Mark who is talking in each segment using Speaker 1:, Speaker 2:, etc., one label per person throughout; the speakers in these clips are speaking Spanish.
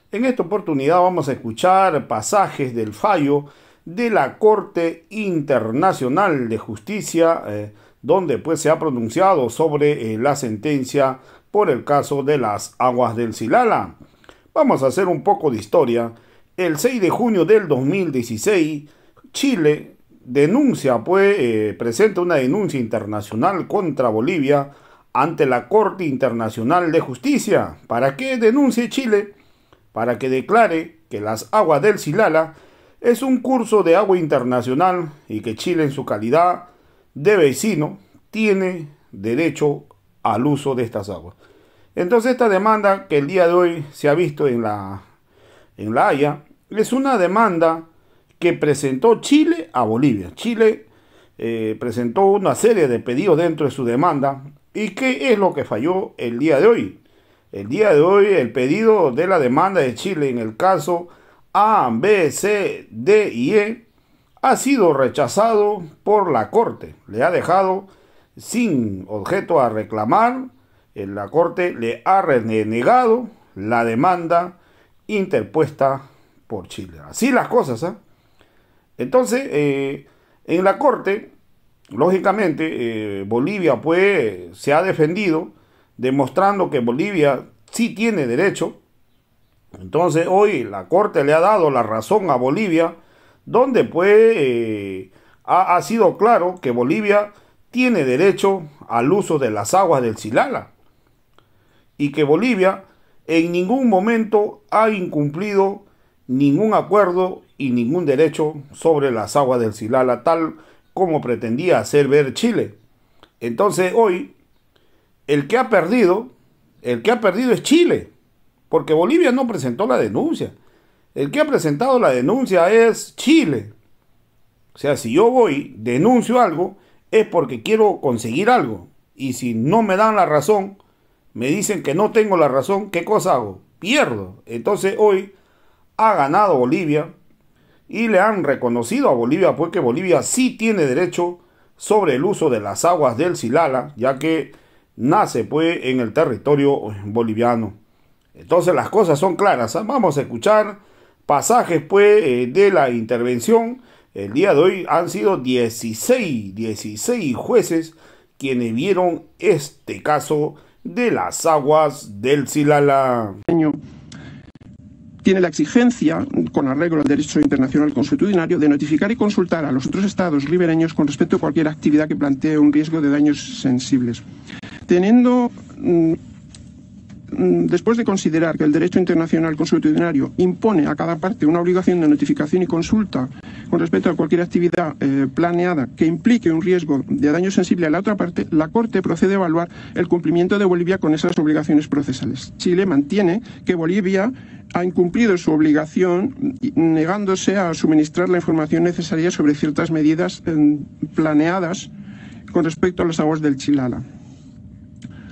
Speaker 1: En esta oportunidad vamos a escuchar pasajes del fallo de la Corte Internacional de Justicia, donde pues se ha pronunciado sobre la sentencia por el caso de las aguas del Silala. Vamos a hacer un poco de historia. El 6 de junio del 2016, Chile presenta una denuncia internacional contra Bolivia ante la Corte Internacional de Justicia. ¿Para qué denuncie Chile? Para que declare que las aguas del Silala es un curso de agua internacional y que Chile, en su calidad de vecino, tiene derecho al uso de estas aguas. Entonces, esta demanda que el día de hoy se ha visto en la Haya es una demanda que presentó Chile a Bolivia. Chile presentó una serie de pedidos dentro de su demanda. ¿Y qué es lo que falló el día de hoy? El día de hoy el pedido de la demanda de Chile en el caso A, B, C, D y E ha sido rechazado por la Corte. Le ha dejado sin objeto a reclamar. La Corte le ha renegado la demanda interpuesta por Chile. Así las cosas, ¿eh? Entonces, en la Corte, lógicamente, Bolivia pues se ha defendido, demostrando que Bolivia sí tiene derecho. Entonces, hoy la Corte le ha dado la razón a Bolivia, donde pues ha sido claro que Bolivia tiene derecho al uso de las aguas del Silala y que Bolivia en ningún momento ha incumplido ningún acuerdo y ningún derecho sobre las aguas del Silala, tal como pretendía hacer ver Chile. Entonces hoy el que ha perdido es Chile, porque Bolivia no presentó la denuncia. El que ha presentado la denuncia es Chile. O sea, si yo voy, denuncio algo, es porque quiero conseguir algo. Y si no me dan la razón, me dicen que no tengo la razón, ¿qué cosa hago? Pierdo. Entonces hoy ha ganado Bolivia y le han reconocido a Bolivia porque Bolivia sí tiene derecho sobre el uso de las aguas del Silala, ya que nace pues en el territorio boliviano. Entonces las cosas son claras, ¿eh? Vamos a escuchar pasajes pues de la intervención. El día de hoy han sido 16 jueces quienes vieron este caso de las aguas del Silala.
Speaker 2: Tiene la exigencia, con arreglo al derecho internacional consuetudinario, de notificar y consultar a los otros estados ribereños con respecto a cualquier actividad que plantee un riesgo de daños sensibles. Después de considerar que el derecho internacional consuetudinario impone a cada parte una obligación de notificación y consulta con respecto a cualquier actividad planeada que implique un riesgo de daño sensible a la otra parte, la Corte procede a evaluar el cumplimiento de Bolivia con esas obligaciones procesales. Chile mantiene que Bolivia ha incumplido su obligación negándose a suministrar la información necesaria sobre ciertas medidas planeadas con respecto a las aguas del Silala.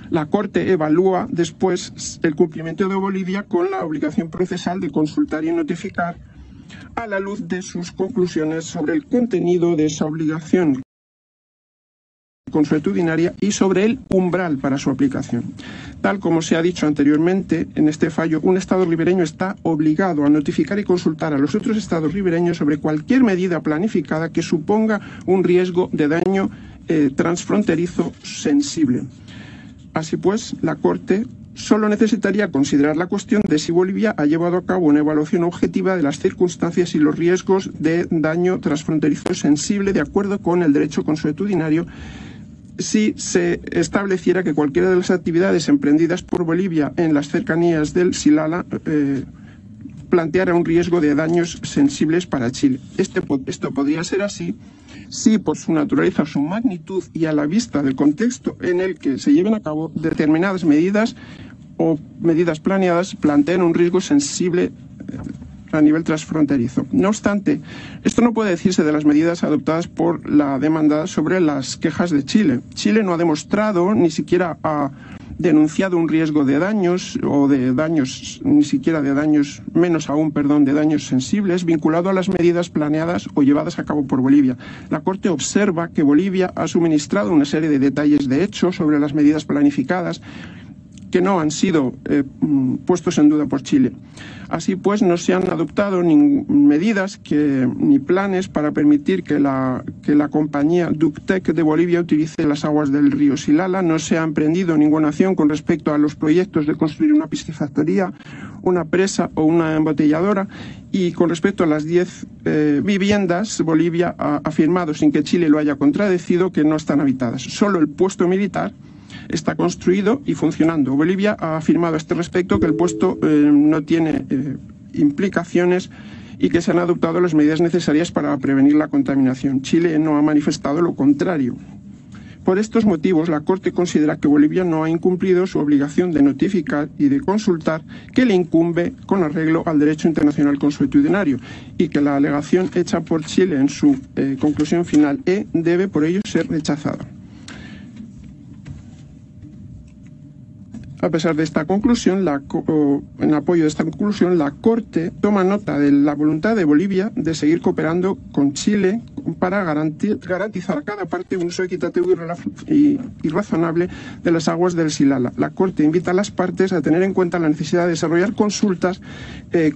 Speaker 2: La Corte evalúa después el cumplimiento de Bolivia con la obligación procesal de consultar y notificar a la luz de sus conclusiones sobre el contenido de esa obligación consuetudinaria y sobre el umbral para su aplicación. Tal como se ha dicho anteriormente, en este fallo, un estado ribereño está obligado a notificar y consultar a los otros estados ribereños sobre cualquier medida planificada que suponga un riesgo de daño transfronterizo sensible. Así pues, la Corte solo necesitaría considerar la cuestión de si Bolivia ha llevado a cabo una evaluación objetiva de las circunstancias y los riesgos de daño transfronterizo sensible de acuerdo con el derecho consuetudinario, si se estableciera que cualquiera de las actividades emprendidas por Bolivia en las cercanías del Silala planteara un riesgo de daños sensibles para Chile. Esto podría ser así si por su naturaleza, su magnitud y a la vista del contexto en el que se lleven a cabo determinadas medidas o medidas planeadas plantean un riesgo sensible a nivel transfronterizo. No obstante, esto no puede decirse de las medidas adoptadas por la demandada sobre las quejas de Chile. Chile no ha demostrado, ni siquiera ha denunciado un riesgo de daños o de daños, ni siquiera de daños, menos aún, perdón, de daños sensibles vinculado a las medidas planeadas o llevadas a cabo por Bolivia. La Corte observa que Bolivia ha suministrado una serie de detalles de hecho sobre las medidas planificadas que no han sido puestos en duda por Chile. Así pues, no se han adoptado ni medidas ni planes para permitir que la compañía Ductec de Bolivia utilice las aguas del río Silala. No se ha emprendido ninguna acción con respecto a los proyectos de construir una piscifactoría, una presa o una embotelladora. Y con respecto a las 10 viviendas, Bolivia ha afirmado, sin que Chile lo haya contradecido, que no están habitadas. Solo el puesto militar está construido y funcionando. Bolivia ha afirmado a este respecto que el puesto no tiene implicaciones y que se han adoptado las medidas necesarias para prevenir la contaminación. Chile no ha manifestado lo contrario. Por estos motivos, la Corte considera que Bolivia no ha incumplido su obligación de notificar y de consultar que le incumbe con arreglo al derecho internacional consuetudinario y que la alegación hecha por Chile en su conclusión final E debe por ello ser rechazada. A pesar de esta conclusión, en apoyo de esta conclusión, la Corte toma nota de la voluntad de Bolivia de seguir cooperando con Chile para garantizar a cada parte un uso equitativo y razonable de las aguas del Silala. La Corte invita a las partes a tener en cuenta la necesidad de desarrollar consultas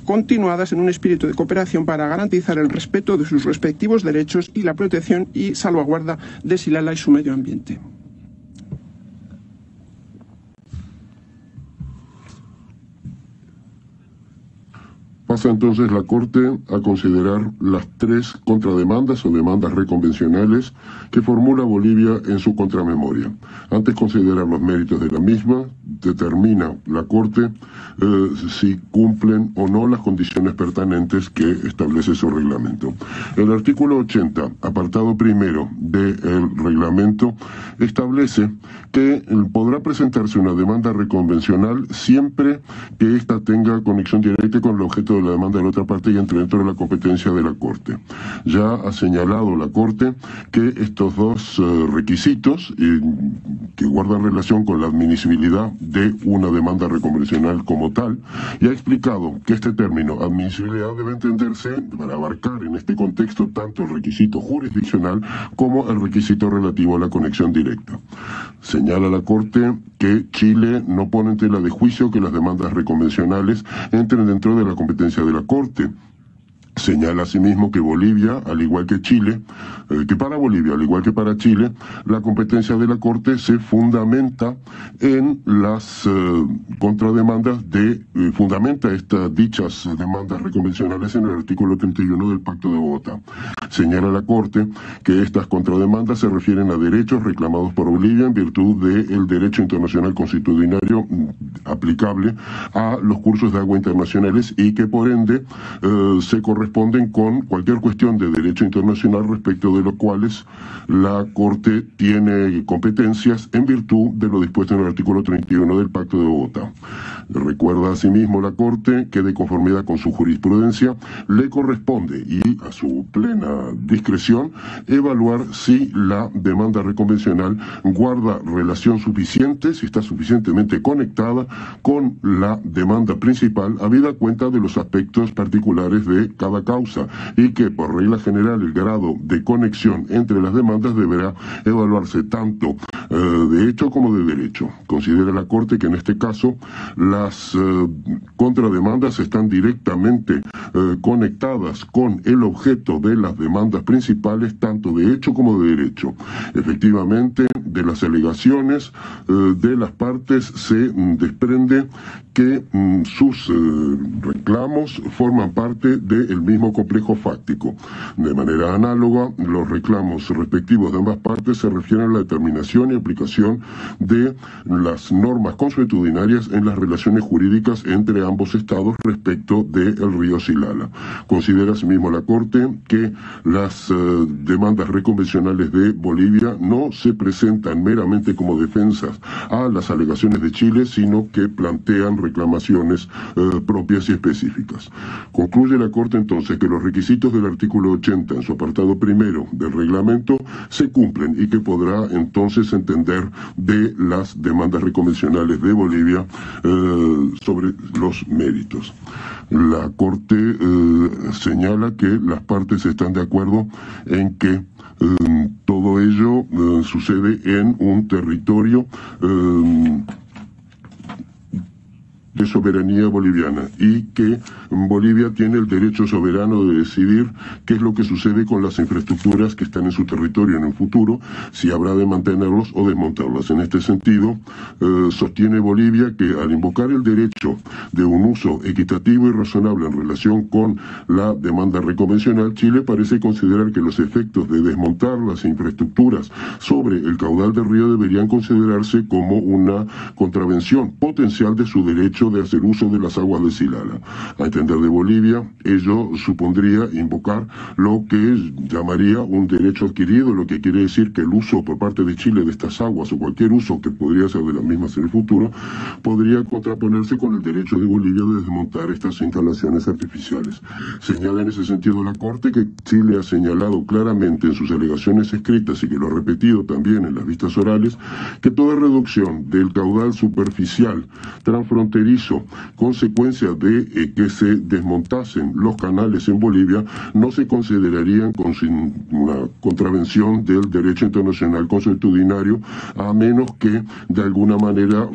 Speaker 2: continuadas en un espíritu de cooperación para garantizar el respeto de sus respectivos derechos y la protección y salvaguarda de Silala y su medio ambiente.
Speaker 3: Pasa entonces la Corte a considerar las 3 contrademandas o demandas reconvencionales que formula Bolivia en su contramemoria. Antes de considerar los méritos de la misma, determina la Corte si cumplen o no las condiciones pertinentes que establece su reglamento. El artículo 80, apartado primero del reglamento, establece que podrá presentarse una demanda reconvencional siempre que ésta tenga conexión directa con el objeto de la demanda de la otra parte y entre dentro de la competencia de la Corte. Ya ha señalado la Corte que estos dos requisitos que guardan relación con la admisibilidad de una demanda reconvencional como tal, y ha explicado que este término admisibilidad debe entenderse para abarcar en este contexto tanto el requisito jurisdiccional como el requisito relativo a la conexión directa. Señala la Corte que Chile no pone en tela de juicio que las demandas reconvencionales entren dentro de la competencia de la Corte. Señala asimismo que Bolivia, al igual que Chile, que para Bolivia, al igual que para Chile, la competencia de la Corte se fundamenta en las contrademandas fundamenta estas dichas demandas reconvencionales en el artículo 31 del Pacto de Bogotá. Señala la Corte que estas contrademandas se refieren a derechos reclamados por Bolivia en virtud del derecho internacional consuetudinario aplicable a los cursos de agua internacionales y que por ende se corresponden con cualquier cuestión de derecho internacional respecto de los cuales la Corte tiene competencias en virtud de lo dispuesto en el artículo 31 del Pacto de Bogotá. Recuerda asimismo la Corte que de conformidad con su jurisprudencia le corresponde y a su plena discreción evaluar si la demanda reconvencional guarda relación suficiente, si está suficientemente conectada con la demanda principal, habida cuenta de los aspectos particulares de cada causa y que por regla general el grado de conexión entre las demandas deberá evaluarse tanto de hecho como de derecho. Considera la Corte que en este caso las contrademandas están directamente conectadas con el objeto de las demandas principales tanto de hecho como de derecho. Efectivamente, de las alegaciones de las partes se desprende que sus reclamos forman parte del mismo complejo fáctico. De manera análoga, los reclamos respectivos de ambas partes se refieren a la determinación y aplicación de las normas consuetudinarias en las relaciones jurídicas entre ambos estados respecto del río Silala. Considera asimismo la Corte que las demandas reconvencionales de Bolivia no se presentan meramente como defensas a las alegaciones de Chile, sino que plantean reclamaciones propias y específicas. Concluye la Corte entonces que los requisitos del artículo 80 en su apartado primero del reglamento se cumplen y que podrá entonces entender de las demandas reconvencionales de Bolivia sobre los méritos. La Corte señala que las partes están de acuerdo en que todo ello sucede en un territorio de soberanía boliviana y que Bolivia tiene el derecho soberano de decidir qué es lo que sucede con las infraestructuras que están en su territorio en el futuro, si habrá de mantenerlos o desmontarlas. En este sentido, sostiene Bolivia que al invocar el derecho de un uso equitativo y razonable en relación con la demanda reconvencional, Chile parece considerar que los efectos de desmontar las infraestructuras sobre el caudal del río deberían considerarse como una contravención potencial de su derecho de hacer uso de las aguas de Silala. A entender de Bolivia, ello supondría invocar lo que llamaría un derecho adquirido, lo que quiere decir que el uso por parte de Chile de estas aguas o cualquier uso que podría ser de las mismas en el futuro, podría contraponerse con el derecho de Bolivia de desmontar estas instalaciones artificiales. Señala en ese sentido la Corte que Chile ha señalado claramente en sus alegaciones escritas y que lo ha repetido también en las vistas orales, que toda reducción del caudal superficial transfronterizo, consecuencia de que se desmontasen los canales en Bolivia, no se considerarían con una contravención del derecho internacional consuetudinario, a menos que de alguna manera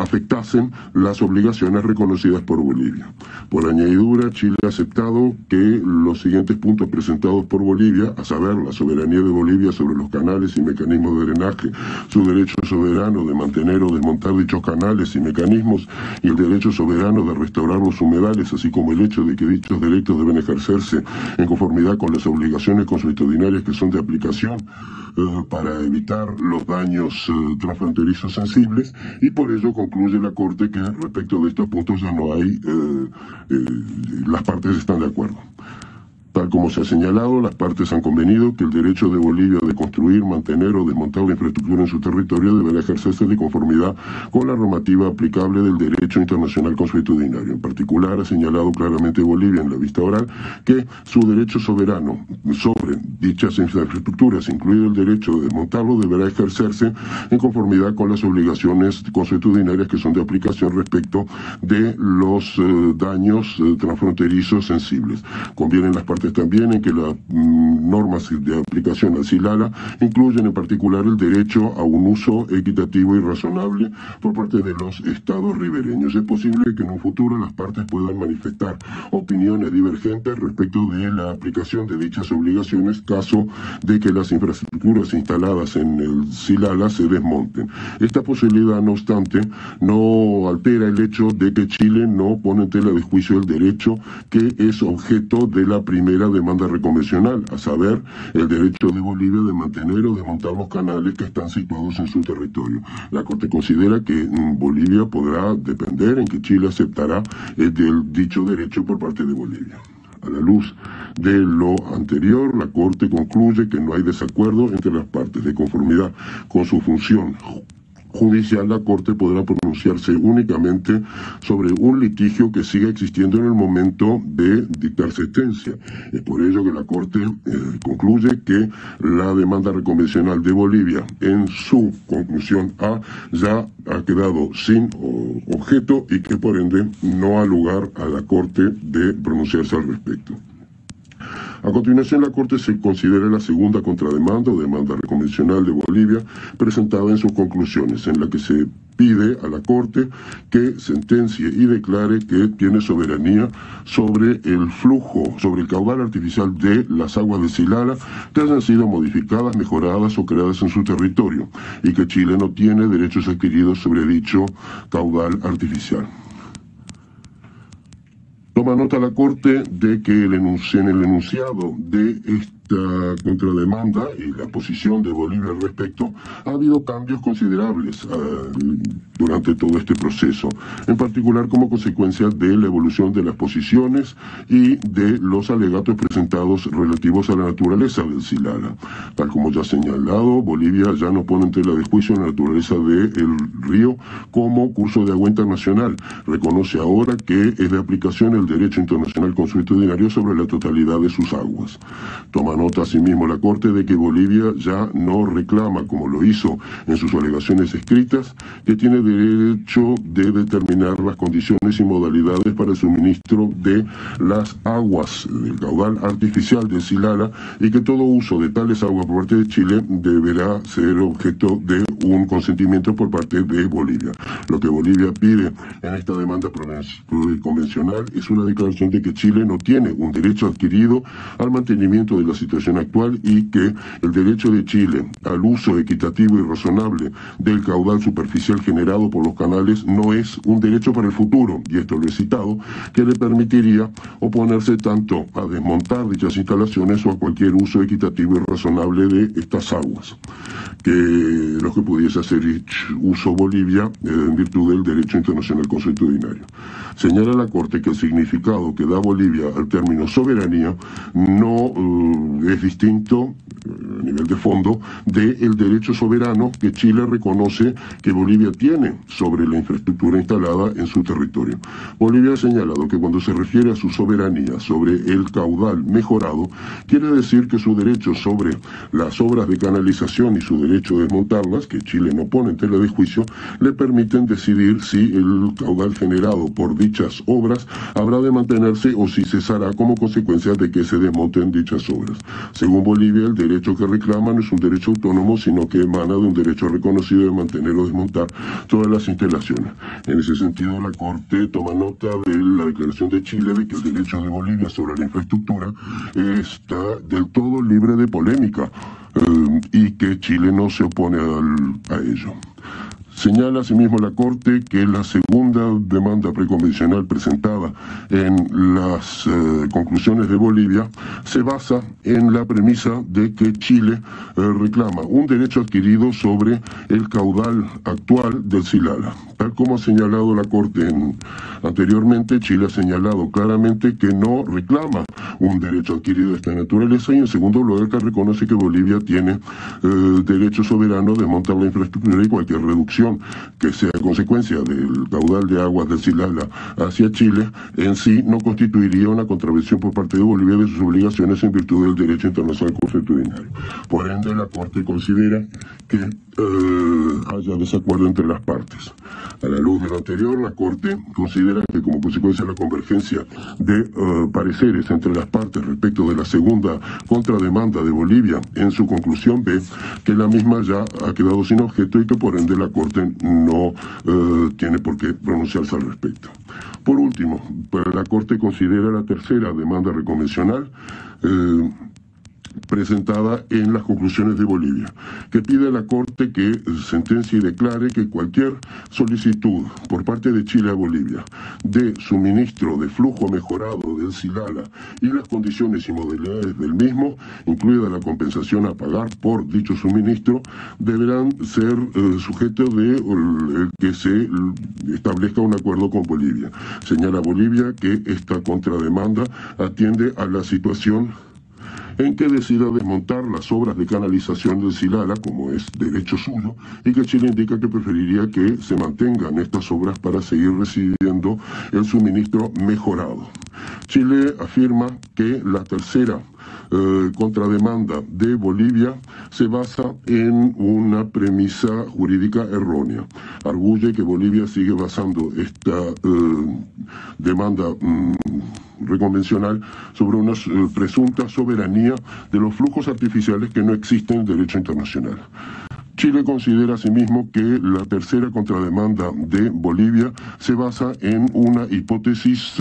Speaker 3: afectasen las obligaciones reconocidas por Bolivia. Por añadidura, Chile ha aceptado que los siguientes puntos presentados por Bolivia, a saber, la soberanía de Bolivia sobre los canales y mecanismos de drenaje, su derecho soberano de mantener o desmontar dichos canales y mecanismos, y el derecho soberano de restaurar los humedales, así como el hecho de que dichos derechos deben ejercerse en conformidad con las obligaciones consuetudinarias que son de aplicación para evitar los daños transfronterizos sensibles, y por ello concluye la Corte que respecto de estos puntos ya no hay, las partes están de acuerdo. Tal como se ha señalado, las partes han convenido que el derecho de Bolivia de construir, mantener o desmontar la infraestructura en su territorio deberá ejercerse de conformidad con la normativa aplicable del derecho internacional consuetudinario. En particular, ha señalado claramente Bolivia en la vista oral que su derecho soberano sobre dichas infraestructuras, incluido el derecho de desmontarlo, deberá ejercerse en conformidad con las obligaciones consuetudinarias que son de aplicación respecto de los daños transfronterizos sensibles. Convienen las partes también en que las normas de aplicación al Silala incluyen en particular el derecho a un uso equitativo y razonable por parte de los estados ribereños. Es posible que en un futuro las partes puedan manifestar opiniones divergentes respecto de la aplicación de dichas obligaciones, caso de que las infraestructuras instaladas en el Silala se desmonten. Esta posibilidad, no obstante, no altera el hecho de que Chile no pone en tela de juicio el derecho que es objeto de la primera demanda reconvencional, a saber, el derecho de Bolivia de mantener o desmontar los canales que están situados en su territorio. La Corte considera que Bolivia podrá depender en que Chile aceptará del dicho derecho por parte de Bolivia. A la luz de lo anterior, la Corte concluye que no hay desacuerdo entre las partes. De conformidad con su función judicial, la Corte podrá pronunciarse únicamente sobre un litigio que siga existiendo en el momento de dictar sentencia. Es por ello que la Corte concluye que la demanda reconvencional de Bolivia, en su conclusión A, ya ha quedado sin objeto y que por ende no ha lugar a la Corte de pronunciarse al respecto. A continuación, la Corte se considera la segunda contrademanda o demanda reconvencional de Bolivia presentada en sus conclusiones, en la que se pide a la Corte que sentencie y declare que tiene soberanía sobre el flujo, sobre el caudal artificial de las aguas de Silala que hayan sido modificadas, mejoradas o creadas en su territorio, y que Chile no tiene derechos adquiridos sobre dicho caudal artificial. Toma nota la Corte de que en el enunciado de esta contrademanda y la posición de Bolivia al respecto ha habido cambios considerables durante todo este proceso, en particular como consecuencia de la evolución de las posiciones y de los alegatos presentados relativos a la naturaleza del Silala. Tal como ya señalado, Bolivia ya no pone en tela de juicio la naturaleza del río como curso de agua internacional. Reconoce ahora que es de aplicación el derecho internacional consuetudinario sobre la totalidad de sus aguas. Toma nota asimismo la Corte de que Bolivia ya no reclama, como lo hizo en sus alegaciones escritas, que tiene derecho de determinar las condiciones y modalidades para el suministro de las aguas del caudal artificial de Silala, y que todo uso de tales aguas por parte de Chile deberá ser objeto de un consentimiento por parte de Bolivia. Lo que Bolivia pide en esta demanda convencional es una declaración de que Chile no tiene un derecho adquirido al mantenimiento de la situación actual, y que el derecho de Chile al uso equitativo y razonable del caudal superficial generado por los canales no es un derecho para el futuro, y esto lo he citado, que le permitiría oponerse tanto a desmontar dichas instalaciones o a cualquier uso equitativo y razonable de estas aguas, que lo que pudiese hacer uso Bolivia en virtud del derecho internacional consuetudinario. Señala la Corte que el significado que da Bolivia al término soberanía no es distinto a nivel de fondo del derecho soberano que Chile reconoce que Bolivia tiene sobre la infraestructura instalada en su territorio. Bolivia ha señalado que cuando se refiere a su soberanía sobre el caudal mejorado, quiere decir que su derecho sobre las obras de canalización y su derecho de desmontarlas, que Chile no pone en tela de juicio, le permiten decidir si el caudal generado por dichas obras habrá de mantenerse o si cesará como consecuencia de que se desmonten dichas obras. Según Bolivia, el derecho que reclama no es un derecho autónomo, sino que emana de un derecho reconocido de mantener o desmontar todas las instalaciones. En ese sentido, la Corte toma nota de la declaración de Chile de que el derecho de Bolivia sobre la infraestructura está del todo libre de polémica, y que Chile no se opone a ello. Señala asimismo la Corte que la segunda demanda preconvencional presentada en las conclusiones de Bolivia se basa en la premisa de que Chile reclama un derecho adquirido sobre el caudal actual del Silala. Tal como ha señalado la Corte anteriormente, Chile ha señalado claramente que no reclama un derecho adquirido de esta naturaleza, y en segundo lugar que reconoce que Bolivia tiene derecho soberano de montar la infraestructura, y cualquier reducción que sea consecuencia del caudal de aguas del Silala hacia Chile en sí no constituiría una contravención por parte de Bolivia de sus obligaciones en virtud del derecho internacional consuetudinario. Por ende, la Corte considera que haya desacuerdo entre las partes. A la luz de lo anterior, la Corte considera que como consecuencia de la convergencia de pareceres entre las partes respecto de la segunda contrademanda de Bolivia, en su conclusión ve que la misma ya ha quedado sin objeto y que por ende la Corte no tiene por qué pronunciarse al respecto. Por último, la Corte considera la tercera demanda reconvencional presentada en las conclusiones de Bolivia, que pide a la Corte que sentencie y declare que cualquier solicitud por parte de Chile a Bolivia de suministro de flujo mejorado del Silala y las condiciones y modalidades del mismo, incluida la compensación a pagar por dicho suministro, deberán ser sujetos de que se establezca un acuerdo con Bolivia. Señala Bolivia que esta contrademanda atiende a la situación en que decida desmontar las obras de canalización del Silala, como es derecho suyo, y que Chile indica que preferiría que se mantengan estas obras para seguir recibiendo el suministro mejorado. Chile afirma que la tercera contrademanda de Bolivia se basa en una premisa jurídica errónea. Arguye que Bolivia sigue basando esta demanda reconvencional sobre una presunta soberanía de los flujos artificiales que no existen en el derecho internacional. Chile considera asimismo que la tercera contrademanda de Bolivia se basa en una hipótesis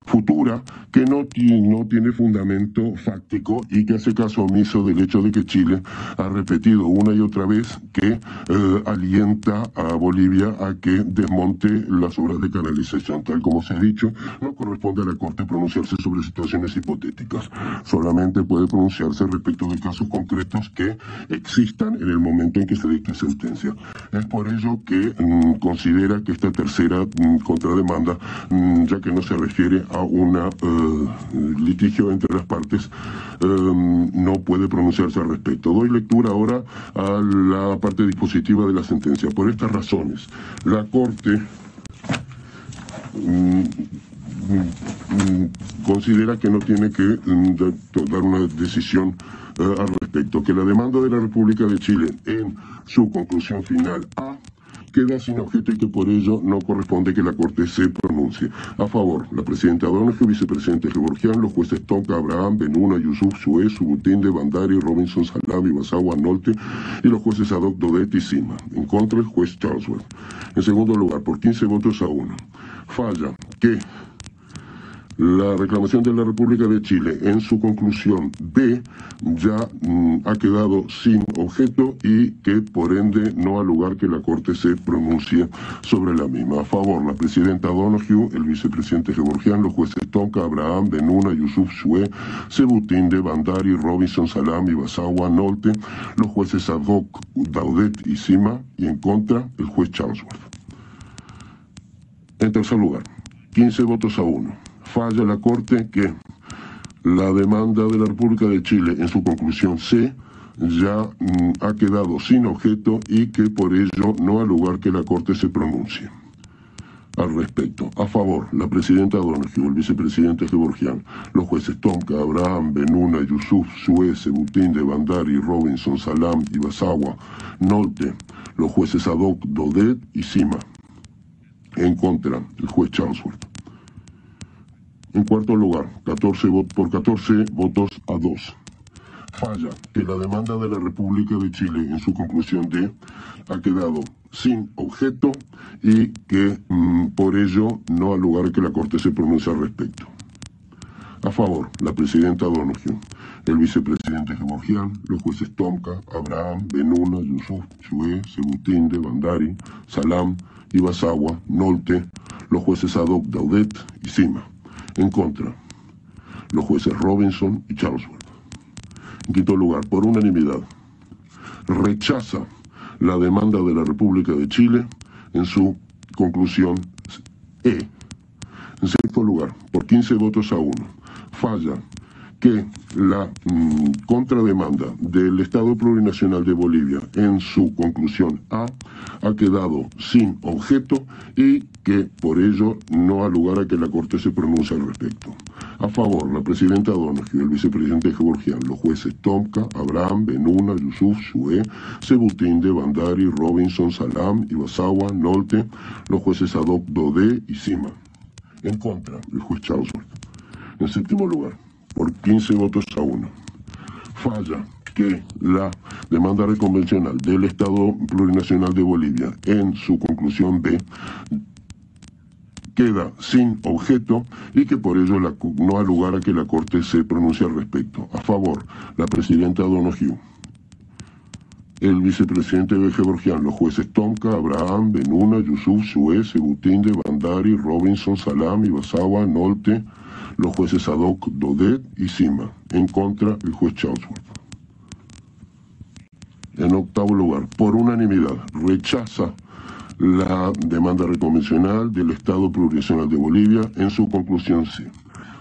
Speaker 3: futura que no tiene fundamento fáctico y que hace caso omiso del hecho de que Chile ha repetido una y otra vez que alienta a Bolivia a que desmonte las obras de canalización. Tal como se ha dicho, no corresponde a la Corte pronunciarse sobre situaciones hipotéticas, solamente puede pronunciarse respecto de casos concretos que existan en el momento en que se dicte sentencia. Es por ello que considera que esta tercera contrademanda, ya que no se refiere a una litigio entre las partes, no puede pronunciarse al respecto. Doy lectura ahora a la parte dispositiva de la sentencia. Por estas razones, la Corte considera que no tiene que dar una decisión al respecto, que la demanda de la República de Chile en su conclusión final A queda sin objeto y que por ello no corresponde que la Corte se pronuncie. A favor, la presidenta Donoghue, vicepresidente Gevorgian, los jueces Tonka, Abraham, Benuna, Yusuf, Suez, Subutinde, Bandari, Robinson, Salami, Basagua, Nolte y los jueces Haddock, Daudet y Sima. En contra, el juez Charlesworth. En segundo lugar, por 15 votos a 1, falla que la reclamación de la República de Chile en su conclusión B ya ha quedado sin objeto y que por ende no ha lugar que la Corte se pronuncie sobre la misma. A favor, la presidenta Donoghue, el vicepresidente Gevorgian, los jueces Tonka, Abraham, Benuna, Yusuf, Sue, Sebutinde, Bandari, Robinson, Salami, Basagua, Nolte, los jueces Haddock, Daudet y Sima, y en contra, el juez Charlesworth. En tercer lugar, 15 votos a 1. Falla la Corte que la demanda de la República de Chile en su conclusión C ya ha quedado sin objeto y que por ello no ha lugar que la Corte se pronuncie al respecto. A favor, la presidenta Donoghue, el vicepresidente Gevorgian, los jueces Tonka, Abraham, Benuna, Yusuf, Suez, Sebutinde, Bandari, Robinson, Salam y Basagua, Nolte, los jueces Haddock, Daudet y Sima. En contra, el juez Charlesworth. En cuarto lugar, por 14 votos a 2. Falla que la demanda de la República de Chile en su conclusión D ha quedado sin objeto y que por ello no ha lugar que la Corte se pronuncie al respecto. A favor, la presidenta Donoghue, el vicepresidente Gevorgian, los jueces Tonka, Abraham, Benuna, Yusuf, Sue, Sebutinde, Bandari, Salam y Basagua, Nolte, los jueces Haddock, Daudet y Sima. En contra, los jueces Robinson y Charlesworth. En quinto lugar, por unanimidad, rechaza la demanda de la República de Chile en su conclusión E. En sexto lugar, por 15 votos a 1, falla que la contrademanda del Estado Plurinacional de Bolivia en su conclusión A ha quedado sin objeto y que por ello no ha lugar a que la Corte se pronuncie al respecto. A favor, la presidenta Donoghue, el vicepresidente Gevorgian, los jueces Tonka, Abraham, Benuna, Yusuf, Sue, Sebutinde, Bandari, Robinson, Salam y Basagua, Nolte, los jueces Haddock, Daudet y Sima. En contra, el juez Charlesworth. En séptimo lugar, por 15 votos a 1, falla que la demanda reconvencional del Estado Plurinacional de Bolivia en su conclusión B queda sin objeto y que por ello no ha lugar a que la Corte se pronuncie al respecto. A favor, la presidenta Donoghue, el vicepresidente Gevorgian, los jueces Tonka, Abraham, Benuna, Yusuf, Sue, Sebutinde, Bandari, Robinson, Salam y Basagua, Nolte, los jueces Haddock, Daudet y Sima. En contra, el juez Charlesworth. En octavo lugar, por unanimidad, rechaza la demanda reconvencional del Estado Plurinacional de Bolivia en su conclusión C.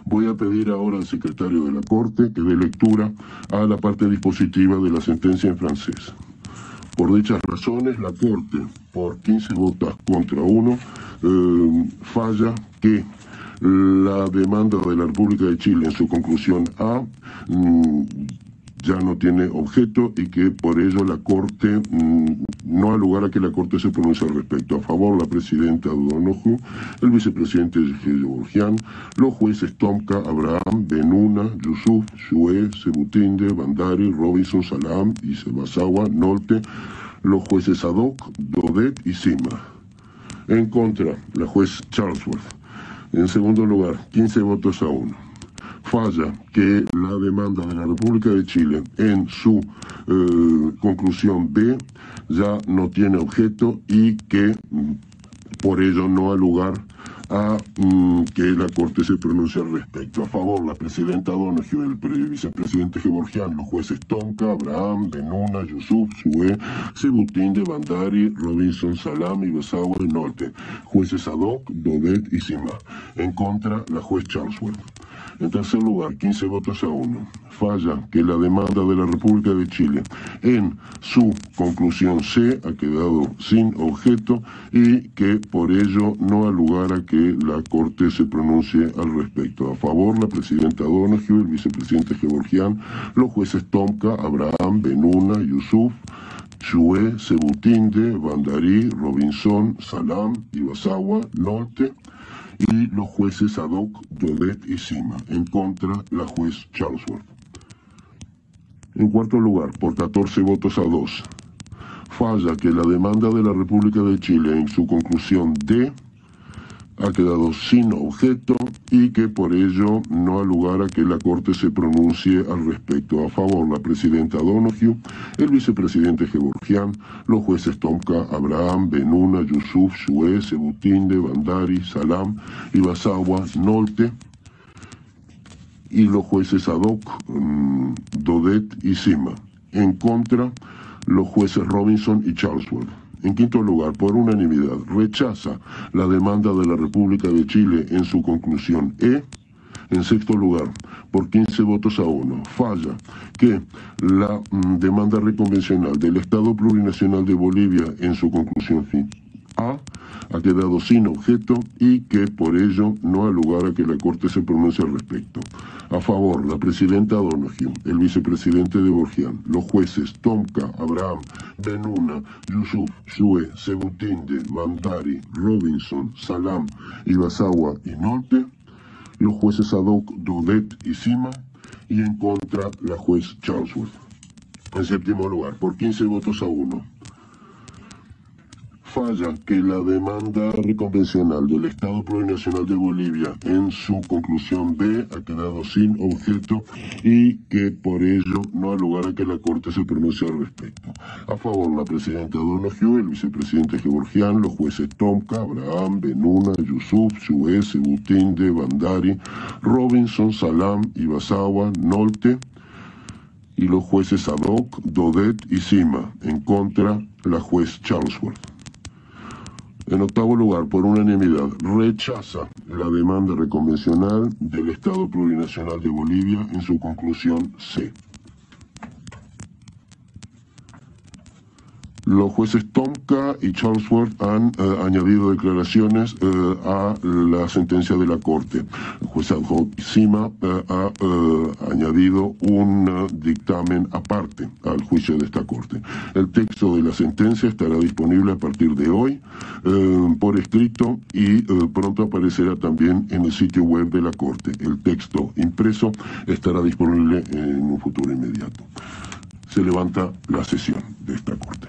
Speaker 3: Voy a pedir ahora al secretario de la Corte que dé lectura a la parte dispositiva de la sentencia en francés. Por dichas razones, la Corte, por 15 votos contra 1, falla que la demanda de la República de Chile en su conclusión A ya no tiene objeto y que por ello la Corte no ha lugar a que la Corte se pronuncie al respecto. A favor, la presidenta Donoghue, el vicepresidente Gevorgian, los jueces Tonka, Abraham, Benuna, Yusuf, Sue, Sebutinde, Bandari, Robinson, Salam y Basagua, Nolte, los jueces Haddock, Daudet y Sima. En contra, la juez Charlesworth. En segundo lugar, 15 votos a 1. Falla que la demanda de la República de Chile en su conclusión B ya no tiene objeto y que por ello no ha lugar a que la Corte se pronuncie al respecto. A favor, la presidenta Donoghue, el vicepresidente Gevorgian, los jueces Tonka, Abraham, Benuna, Yusuf, Sue, Sebutinde, Bandari, Robinson, Salam y Basagua y Nolte, jueces Haddock, Daudet y Sima. En contra, la juez Charlesworth. En tercer lugar, 15 votos a 1. Falla que la demanda de la República de Chile en su conclusión C ha quedado sin objeto y que por ello no ha lugar a que la Corte se pronuncie al respecto. A favor, la presidenta Donoghue, el vicepresidente Gevorgian, los jueces Tomka, Abraham, Benuna, Yusuf, Shue, Sebutinde, Bandari, Robinson, Salam, Ibasawa, Nolte, y los jueces Haddock, Dodet y Sima. En contra, la juez Charlesworth. En cuarto lugar, por 14 votos a 2, falla que la demanda de la República de Chile en su conclusión D ha quedado sin objeto y que por ello no ha lugar a que la Corte se pronuncie al respecto. A favor, la presidenta Donoghue, el vicepresidente Gevorgian, los jueces Tomka, Abraham, Benuna, Yusuf, Shue, Sebutinde, Bandari, Salam, Ibasawa, Nolte, y los jueces Haddock, Dodet y Sima. En contra, los jueces Robinson y Charlesworth. En quinto lugar, por unanimidad, rechaza la demanda de la República de Chile en su conclusión E. En sexto lugar, por 15 votos a 1, falla que la demanda reconvencional del Estado Plurinacional de Bolivia en su conclusión A ha quedado sin objeto y que por ello no ha lugar a que la Corte se pronuncie al respecto. A favor, la presidenta Donoghue, el vicepresidente de Gevorgian, los jueces Tomka, Abraham, Benuna, Yusuf, Shue, Sebutinde, Bandari, Robinson, Salam, Ibasawa y Nolte, los jueces Haddock, Dodet y Sima, y en contra la juez Charlesworth. En séptimo lugar, por 15 votos a 1, falla que la demanda reconvencional del Estado Plurinacional de Bolivia en su conclusión B ha quedado sin objeto y que por ello no ha lugar a que la Corte se pronuncie al respecto. A favor, la presidenta Donoghue, el vicepresidente Gevorgian, los jueces Tomka, Abraham, Benuna, Yusuf, Shue, Sebutinde, Bandari, Robinson, Salam, Ibasawa, Nolte, y los jueces Haddock, Dodet y Sima. En contra, la juez Charlesworth. En octavo lugar, por unanimidad, rechaza la demanda reconvencional del Estado Plurinacional de Bolivia en su conclusión C. Los jueces Tomka y Charlesworth han añadido declaraciones a la sentencia de la Corte. El juez Haddock Sima ha añadido un dictamen aparte al juicio de esta Corte. El texto de la sentencia estará disponible a partir de hoy por escrito y pronto aparecerá también en el sitio web de la Corte. El texto impreso estará disponible en un futuro inmediato. Se levanta la sesión de esta Corte.